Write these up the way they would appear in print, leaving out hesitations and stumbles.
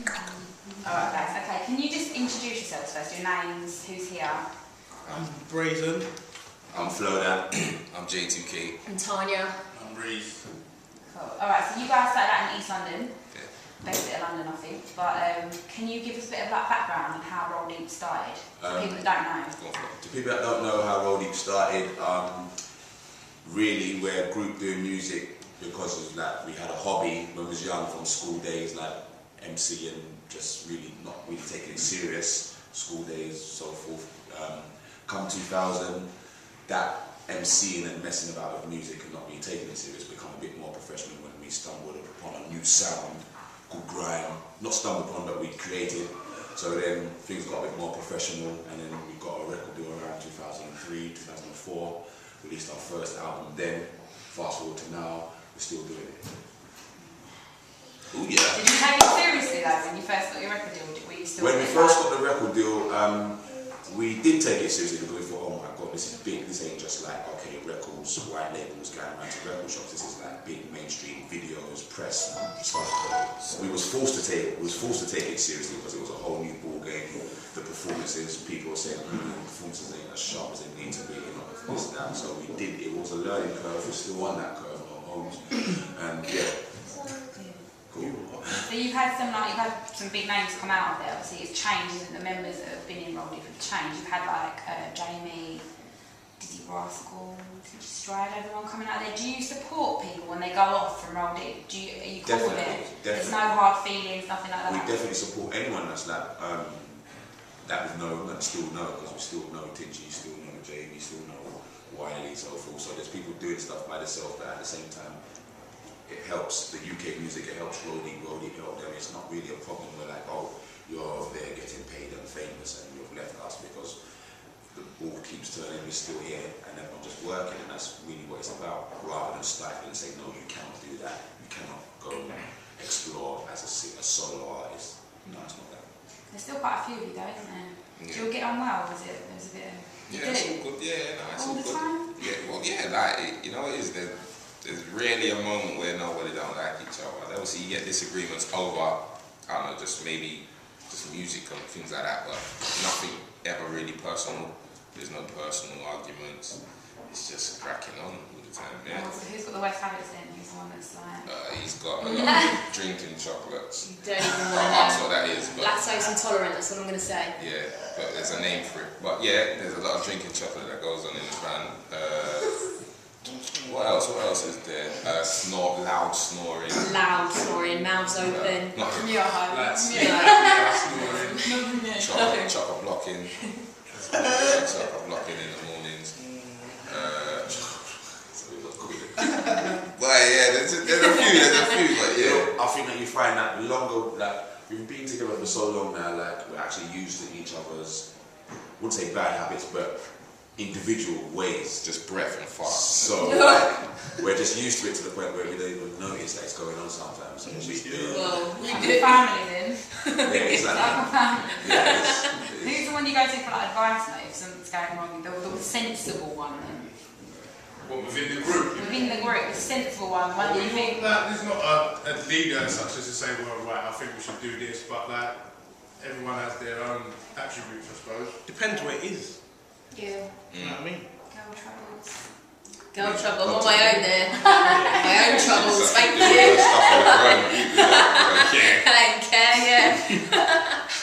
Alright guys, okay, can you just introduce yourselves first, your names, who's here? I'm Brazen. I'm Flodan. I'm J2K. I'm Tanya. I'm Reese. Cool. Alright, so you guys started out in East London. Yeah. Best bit of London, I think. But can you give us a bit of like background on how Roll Deep started? For people that don't know. To people that don't know how Roll Deep started, really we're a group doing music because of that. We had a hobby when we was young from school days, like MC and just really not really taking it serious. School days, so forth. Come 2000, that MCing and messing about with music and not really taking it serious become a bit more professional when we stumbled upon a new sound called grime. Not stumbled upon, but we created. So then things got a bit more professional, and then we got a record deal around 2003, 2004. Released our first album then. Fast forward to now, we're still doing it. Oh yeah. Did you take it seriously though when you first got your record deal? Were you still When we first got the record deal, we did take it seriously because we thought, oh my god, this is big. This ain't just like, okay, records, white labels going around to record shops. This is like big mainstream videos, press, stuff. We was forced to take it seriously because it was a whole new ball game. The performances, people were saying, the performances ain't as sharp as they need to be, you know, this and that. So we did. It was a learning curve. We're still on that curve, and yeah. Cool. So you've had some big names come out of there. Obviously, it's changed, isn't it? The members that have been in Roll Deep have changed. You've had like Jamie, Dizzy Rascal, Stride, everyone coming out there. Do you support people when they go off from Roll Deep? Are you cool with it? There's no hard feelings, nothing like that. We definitely support anyone that's like that we've known and still know, because we still know Tinchy, still know Jamie, still know Wiley, so forth. So there's people doing stuff by themselves, but at the same time, it helps the UK music, it helps Roll Deep help them. It's not really a problem. We're like, oh, you're over there getting paid and famous and you've left us, because the ball keeps turning, we're still here and everyone's just working, and that's really what it's about, rather than stifling and say, no, you cannot do that, you cannot go and explore as a solo artist. No, it's not that. There's still quite a few of you though, isn't there? Yeah. Do you all get on well? Was it? There was a bit of... Yeah, it's all good. Yeah, no, it's all all the good. time? Yeah, well, yeah, like, you know, it is. There's rarely a moment where nobody don't like each other. Obviously, you get disagreements over, I don't know, just maybe just music and things like that, but nothing ever really personal. There's no personal arguments. It's just cracking on all the time. Yeah. So who's got the worst habits then? Who's the one that's like... He's got a lot of drinking chocolates. You don't even I want asked to what that is, but lactose intolerant, that's what I'm going to say. yeah, but there's a name for it. But yeah, there's a lot of drinking chocolate that goes on in this band. What else is there? Loud snoring. Loud snoring, mouths open. Chocolate blocking. Chocolate blocking in the mornings. But yeah, there's a few, but yeah. I think that you find that the longer, like, we've been together for so long now, like, we're actually used to each other's, I wouldn't say bad habits, but individual ways. Just breath and fart. So, like, we're just used to it to the point where we don't even notice that it's going on sometimes. So it's just, Well, we Like do. a family then. yeah, it's like, Like a family. yeah, Who's the one you go to for like advice though, if something's going wrong? The sensible one then. What, within the group? Within the group, the sensible one do you think? There's not a leader such as to say, well, right, I think we should do this, but like, everyone has their own attributes, I suppose. Depends what it is. Yeah. You know what I mean? Girl troubles. Girl trouble, I'm on my own there. My own troubles, thank you. I don't care, yeah.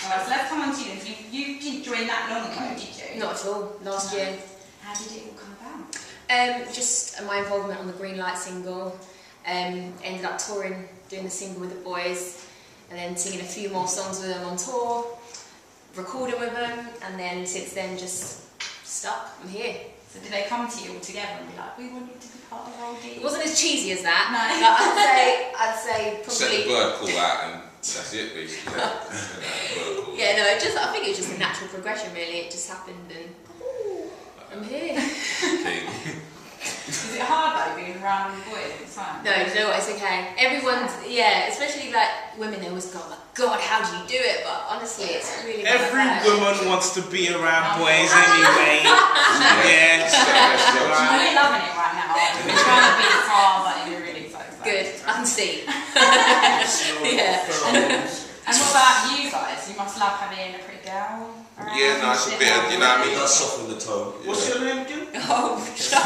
Alright, so let's come on to you then. So you didn't join that long ago, did you? Not at all, last year. How did it all come about? Just my involvement on the Green Light single. Ended up touring, doing the single with the boys, and then singing a few more songs with them on tour, recording with them, and then since then just stuck. I'm here. So did they come to you all together and be like, we want you to be part of Roll Deep? It wasn't as cheesy as that. No. But I'd say Set the probably. bird call out and that's it basically. Bird call. Yeah, no, I think it was just a natural progression really. It just happened and I'm here. Okay. Is it hard though being around boys at the time? No, you know what, it's okay. Everyone's, yeah, especially like women, they always go, oh my god, how do you do it? But honestly, it's really Every not bad. woman wants to be around boys anyway. Yeah. I'm really loving it right now. We're trying to be calm, but you're really so Good, I can see. Yeah. And what about you guys? You must love having a pretty girl around. Yeah, no, it's a bit of, you know what I It mean? does soften the tone. What's your name again? Oh, shut up.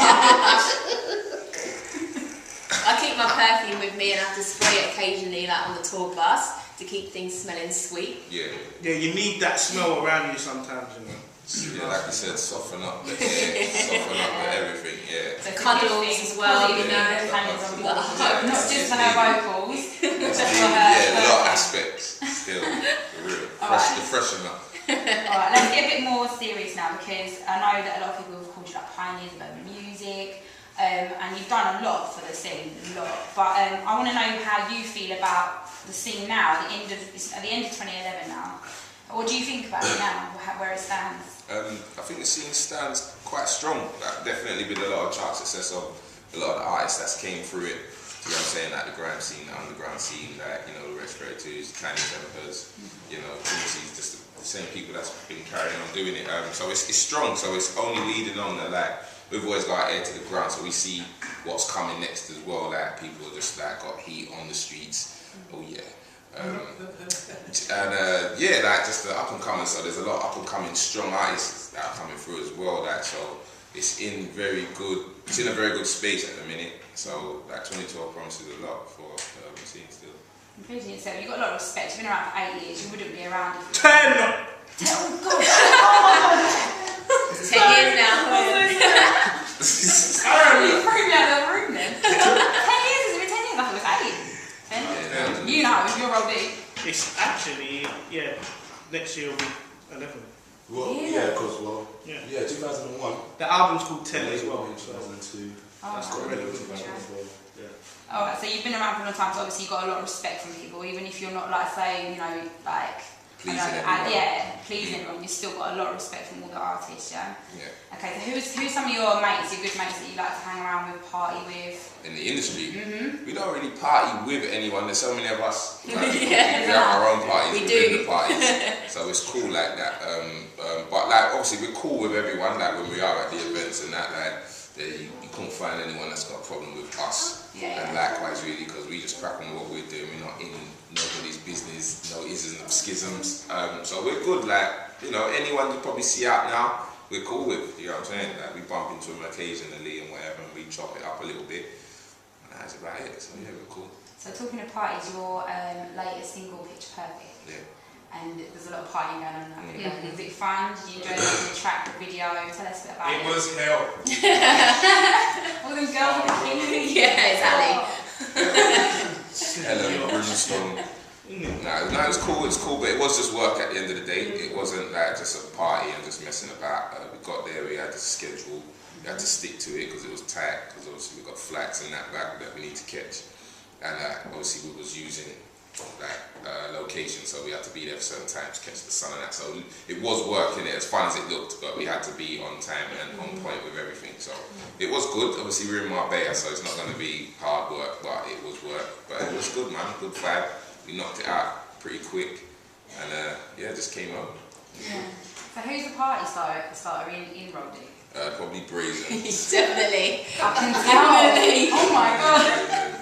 I keep my perfume with me and I have to spray it occasionally, like on the tour bus, to keep things smelling sweet. Yeah. Yeah, you need that smell around you sometimes, you know. Yeah, like you said, soften up the hair, soften up the everything, yeah. So Cuddles as well, you know. Cameras on Like, board. Not just for her vocals. Yeah, a lot of aspects still, for real. Alright. The freshen up. Alright, let's get a bit more serious now because I know that a lot of people have called you like pioneers of urban music, and you've done a lot for the scene, a lot. But I want to know how you feel about the scene now, at the end of 2011 now. What do you think about it now, where it stands? I think the scene stands quite strong. Like, definitely with a lot of chart success of a lot of the artists that came through it. You know what I'm saying? Like the grime scene, the underground scene, like, you know, the Respirators, Tiny Tempers, you know, Quincy's, just the same people that's been carrying on doing it. So it's strong, so it's only leading on that, like, we've always got our ear to the ground, so we see what's coming next as well. Like, people are just like got heat on the streets. Oh yeah. Yeah, like just the up and coming. So there's a lot of up and coming strong artists that are coming through as well. Like, so it's in a very good space at the minute. So like 2012 promises a lot for the urban scene still. Including yourself, you've got a lot of respect. You've been around for 8 years. You wouldn't be around if you 10! Oh God! 10 years now. You threw me out of the room then. 10 years? Has it been 10 years? I thought it was 8. You know, you're old deep. It's actually, yeah, next year will be 11. Well, Yeah. yeah, because, well, Yeah. yeah, 2001. The album's called 10 as well. 2002. Oh, That's got okay. rid of 2004. Yeah. Alright, so you've been around for a long time, so obviously you've got a lot of respect from people, even if you're not like saying, you know, like, Pleasing I know, everyone. yeah, pleasing everyone, you've still got a lot of respect from all the artists, yeah? Yeah. Okay, so who's some of your mates, your good mates that you like to hang around with, party with? In the industry, we don't really party with anyone. There's so many of us. Like, Yeah. we have our own parties We within do. the parties, so it's cool like that. But like obviously we're cool with everyone. Like when we are at the events and that, like you couldn't find anyone that's got a problem with us. Yeah. And likewise, really, because we just crack on with what we're doing. We're not in nobody's business, no isms and schisms. So we're good. Like, you know, anyone you probably see out now, we're cool with. You know what I'm saying? Like we bump into them occasionally and whatever, and we chop it up a little bit. And that's about it. So yeah, we're cool. So talking of parties, your latest single, Pitch Perfect, Yeah. and there's a lot of partying going on in that video. Was it fun? Did you enjoy the track, the video? Tell us a bit about it. It was hell. All them girls in bikinis. Yeah, exactly. Helen Brimstone. No, it was cool. It was cool, but it was just work at the end of the day. It wasn't like just a party and just messing about. We got there, we had to schedule, we had to stick to it because it was tight. Because obviously we got flights and that back that we need to catch, and obviously we was using location, so we had to be there for certain times to catch the sun and that. So it was working it as fun as it looked, but we had to be on time and on point with everything. So it was good. Obviously we're in Marbella, so it's not going to be hard work, but it was work. But it was good, man. Good vibe. We knocked it out pretty quick, and yeah, just came up. Yeah. So who's the party starter in Roll Deep? Probably Brazen. Definitely. I can tell. Definitely. Oh my God.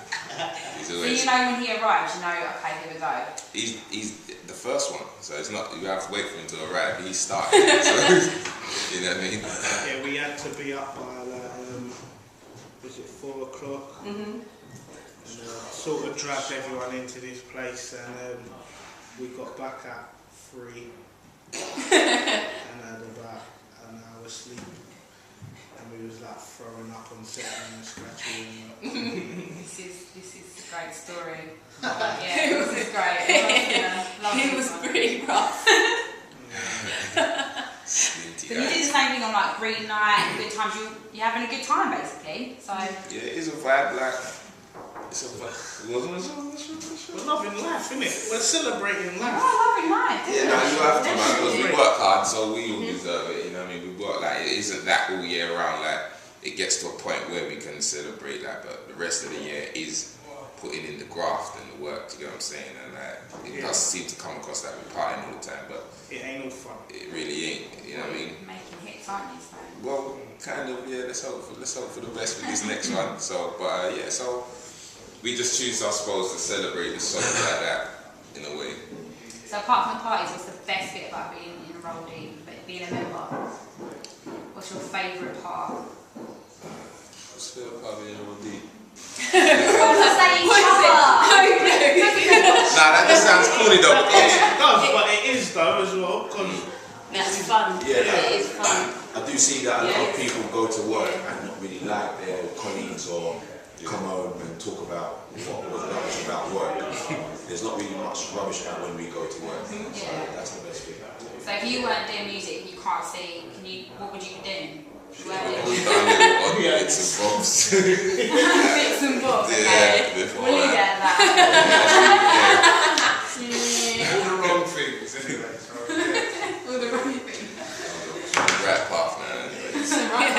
He's So always, you know when he arrives, you know, okay, here we go. he's the first one, so it's not, you have to wait for him to arrive. He started, so, you know what I mean? Yeah, we had to be up by like, was it 4 o'clock? And sort of dragged everyone into this place, and we got back at 3 and had about an hour's sleep. And we was like throwing up on set and scratching. This is a great story. Yeah, this is great. It was pretty rough. So you did the same thing on like Green Night, good times. You're having a good time basically. So Yeah, it is a vibe, like, it's a vibe. We're loving life, innit? We're celebrating life. oh, lovely night. Yeah, no, you have to, man, because we work hard, so we all deserve it, you know what I mean? We work, like, it isn't that all year round, like, it gets to a point where we can celebrate that, but the rest of the year is putting in the graft and the work, you know what I'm saying? And it does seem to come across that we're partying all the time, but It ain't all fun. it really ain't, you know what I mean? Making hits, aren't you? So. Well, kind of, yeah, let's hope for the best with this next one. So, but yeah, so we just choose, I suppose, to celebrate the songs like that, in a way. So apart from the parties, what's the best bit about being enrolled in, being a member? What's your favourite part? What's the probably in all deep? Nah, that just sounds corny though. It does, but it is though as well. Cause That's fun. Yeah, It is fun. I do see that a lot of people go to work and not really like their colleagues or come home and talk about what was rubbish about work. There's not really much rubbish about when we go to work. So that's the best thing. So if you weren't doing music, you can't sing, what would you be doing? We've done little odd bits and bobs. Bits and bobs, okay. Yeah, before We'll leave it that. at that. All the wrong things anyway. So, yeah. All the wrong things. Rat path now. Anyways. Right.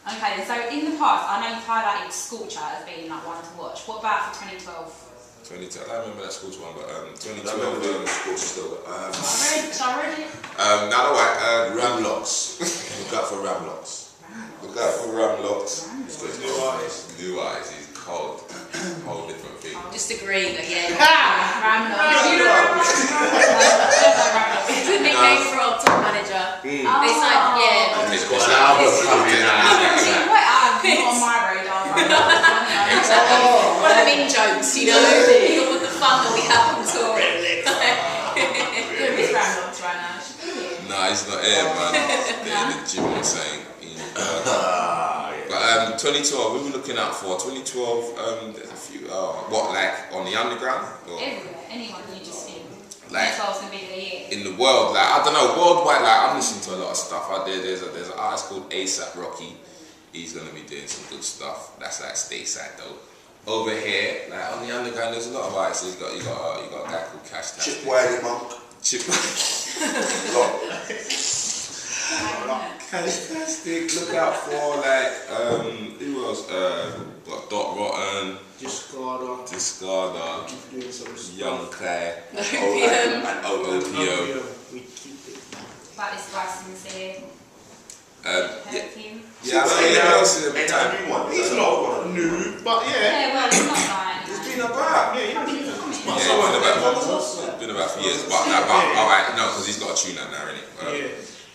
Okay, so in the past, I know you've highlighted School Chat as being like one to watch. What about for 2012? 2012, I don't remember that school's one, but 2012. I remember doing the sports still. I read it. Now what? Ramlocks. Look out for Ramlocks. Look out for Ramlocks. New artist. New eyes, he's cold. Whole different thing. Just agree again. Ramlocks. You know Ramlocks. It's a nickname for our top manager. It's like, yeah. It's got an album coming out. Not on my radar. One of them in jokes, you know, all the fun that we have on tour. Miss Ramlocks right now. Nah, he's not here, man. They're in the gym or something. But 2012, we were looking out for 2012. There's a few. What, like on the underground? Or Everywhere, anyone you just think. Like 2012's gonna be the year. in the world, like I don't know, worldwide. Like I'm listening to a lot of stuff out there. There's an artist called ASAP Rocky. He's gonna be doing some good stuff. That's like stateside though. Over here, like on the underground, there's a lot of artists. You got a guy called Cash Tastic. Chip Wiley Monk. Chip. Fantastic. Look out for like who else? Got Dot Rotten, Discarder. Discarder, Keep doing some stuff. Young Clay, Opium. and OPO. We keep it. About this license here. Yeah, Perfume. yeah. I know who else in the Ain't time. that a new one? He's not new, but yeah. Yeah, well, it's not like. It's been about. Yeah, Yeah, it's been about a few years, but alright, no, because he's got a tune out now, innit?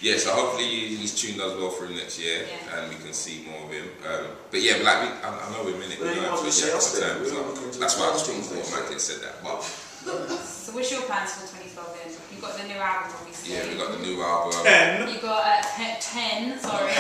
Yeah, so hopefully his tune does well for him next year, and we can see more of him. But yeah, like I know we're in it, Well, you you know, want to say us so then? that's why I was thinking automatically said that. But So what's your plans for 2012 then? You've got the new album obviously. yeah, we got the new album. 10. You got 10, sorry.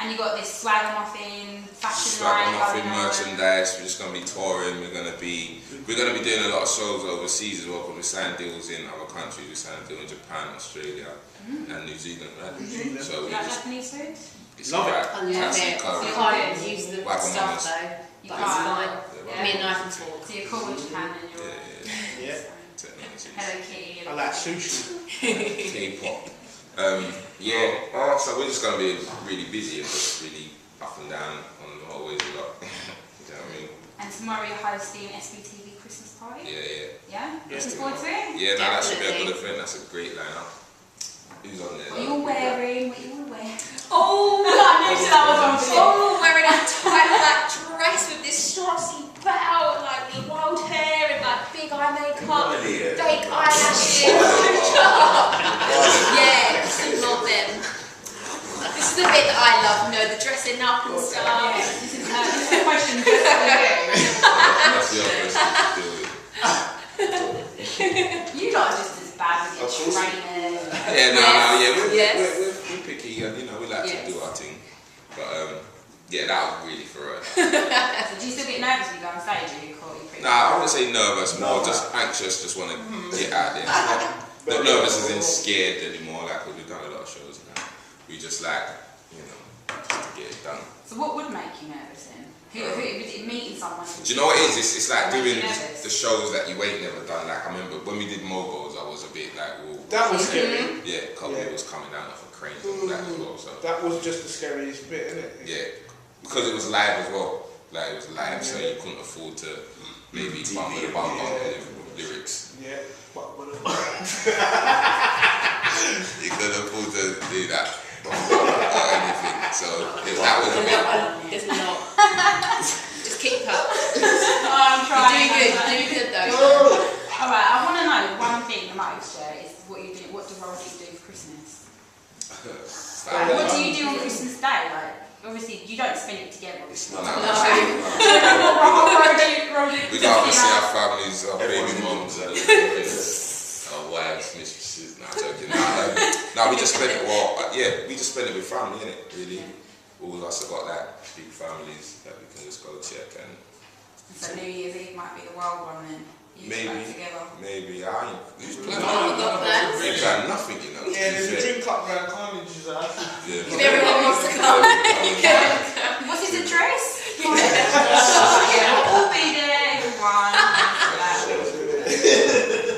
And you got this Swagamuffin fashion line Nothing going on. merchandise. We're just gonna be touring. We're gonna be doing a lot of shows overseas as well. Because we signed deals in other countries. We signed a deal in Japan, Australia, and New Zealand. Right? So You we like just Japanese food? it's Love it. alright. I love Fancy it. curry. You can't use the Wagamama's. stuff though. You But it's can't. fine. Yeah. I mean, knife and fork. So you're cool with Japan and you're Yeah. Technology. Hello Kitty. I like sushi. K-pop. Yeah. So we're just gonna be really busy and just really up and down on always a lot. You know what I mean? And tomorrow you're hosting SBTV Christmas party? Yeah. Yeah? Yeah. Looking forward to it? Yeah, no, that should be a Definitely. good event. That's a great lineup. Who's on there? What are you all wearing? What are you all wearing? Oh, I knew that was on video. oh, wearing a tight black dress with this strassy bow and like the wild hair and like big eye makeup, fake eyelashes. Yes, I love them. This is the bit that I love, you know, the dressing up and stuff. Yeah, this is a question just for That's the other person to deal with. you. You lot are just as bad with your Of course. trainers. We're picky and you know we like Yes. to do our thing. But yeah, that was really for us. So do you still get nervous when you go on stage or you call you pretty? Nah, I wouldn't say nervous, more just anxious, just want to get out there. Not nervous as in scared anymore, like 'cause we've done a lot of shows now. We just like, you know, just to get it done. So what would make you nervous then? Who meeting someone? Do you know what it is? It's like What makes doing you nervous? the shows that you ain't never done. Like I remember when we did Mogos, I was a bit like, whoa. That was scary. Yeah, Copley was coming down off a crane and all that as well. So That was just the scariest bit, isn't it? yeah, because it was live as well. Like it was live, so you couldn't afford to maybe bump the lyrics. Yeah. But You couldn't afford to do that or anything. So that was a bit. It's not. Just keep up. Oh, I'm You're trying. doing good. Doing good though. Alright, I want to know one What do you do on Christmas Day? Like, obviously, you don't spend it together. It's not No. We go out to see our families, our baby mums, and our wives, mistresses. Nah, joking. Nah, we just spend it. Well, we just spend it with family, innit? Really, all of us have got that big families that we can just go check and. So New Year's Eve might be the wild one then. You just go together. Maybe I ain't. Who's planning? Oh, we got plans. We plan nothing, you know. Yeah, there's a drink up round Carnage. Yeah. If everyone wants to come. What is the dress? Yeah, we'll all be there, everyone.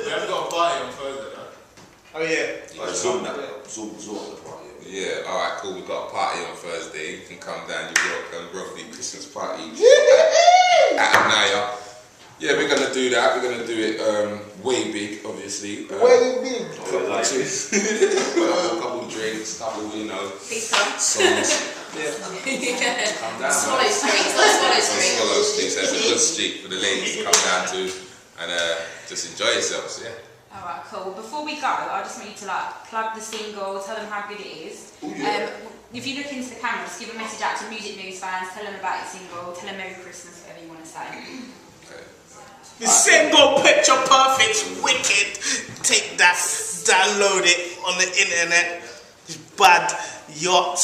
We haven't got a party on Thursday though. Oh yeah. Like Zoom that. Zoom the party. Yeah, alright, cool. We've got a party on Thursday. You can come down, you're welcome. Brotherly Christmas party at Anaya. Yeah, we're gonna do that. We're gonna do it way big, obviously. Way big. Couple drinks, couple, songs. Yeah. Come down. Swallow streets, like Swallow Some Street. Swallow Street. That's a good street for the ladies to come down to and just enjoy yourselves. Yeah. Alright, cool. Before we go, I just want you to like plug the single, tell them how good it is. If you look into the camera, just give a message out to Music News fans, tell them about your single, tell them Merry Christmas, whatever you want to say. Okay. The single Picture Perfect's wicked. Take that, download it on the internet. It's bad yacht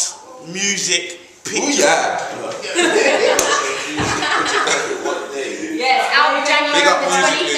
music. Picture. Yeah. Yes, out January Big up the Music